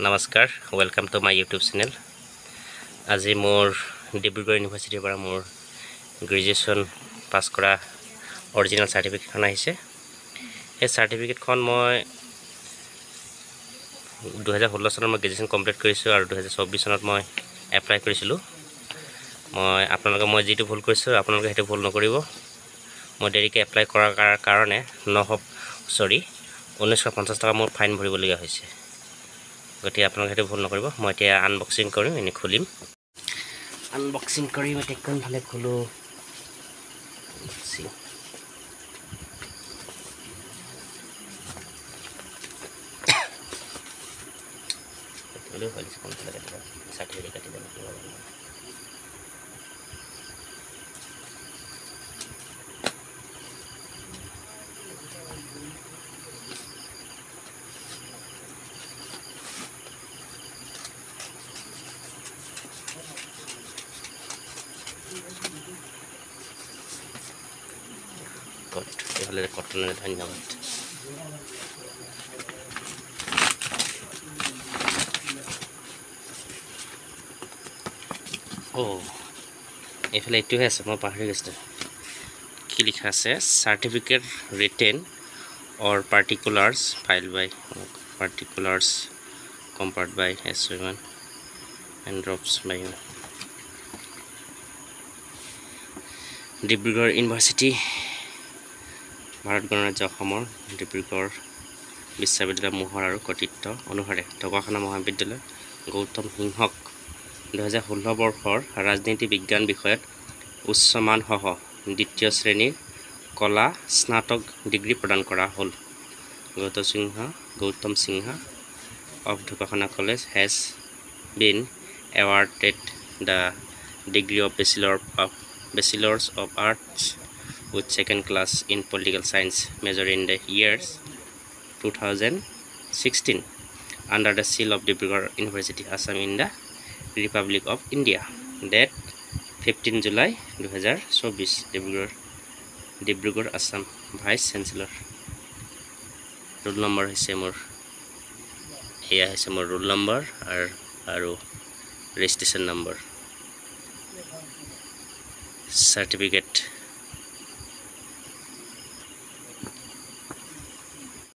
নমস্কাৰ welcome to my YouTube channel. আজি মোৰ ডিব্ৰুগড় ইউনিভাৰ্চিটিৰ পৰা মোৰ গ্ৰেজুৱেশ্যন পাছ কৰা অৰিজিনেল চাৰ্টিফিকেটখন আহিছে। এই চাৰ্টিফিকেটখন মই 2016 চনত মই গ্ৰেজুৱেশ্যন কমপ্লিট কৰিছোঁ আৰু 2024 চনত মই এপ্লাই কৰিছিলোঁ। মই যিটো ভুল কৰিছোঁ আপোনালোকে সেইটো ভুল নকৰিব। মই দেৰিকৈ এপ্লাই কৰাৰ কাৰণে 1950 টকা মোৰ ফাইন ভৰিবলগীয়া হৈছে। গতিকে আপোনালোকে সেইটো ভুল নকৰিব। মই এতিয়া আনবক্সিং কৰিম, এনেই খুলিম। আনবক্সিং কৰি মই এতিয়া কোনফালে খোলোঁ? চাৰ্টিফিকেট কাটি দিব এইফালে কটনেৰে ধন্যবাদ। এইফালে এইটোহে আছে, মই পাহৰি গৈছিলোঁ। কি লিখা আছে? Certificate written or particulars file by particulars compart by S1 and drops by Dibrugarh university, Bharat গণৰাজ্য অসমৰ ডিব্ৰুগড় বিশ্ববিদ্যালয় মোহৰ আৰু কৰ্তৃত্ব অনুসাৰে ঢকুৱাখানা মহাবিদ্যালয় গৌতম সিংহক 2016 বৰ্ষৰ ৰাজনীতি বিজ্ঞান বিষয়ত উচ্চ মানসহ দ্বিতীয় শ্ৰেণীৰ কলা স্নাতক ডিগ্ৰী প্ৰদান কৰা হ'ল। গৌতম সিংহ of Dhakuakhana College has been awarded the degree of Bachelors of Arts with second class in Political Science major in the years 2016 under the seal of Dibrugarh University, Assam in the Republic of India. Date 15 July 2024. Dibrugarh Assam Vice Chancellor. Roll number হৈছে মোৰ, এয়া হৈছে মোৰ roll number আৰু registration number. Certificate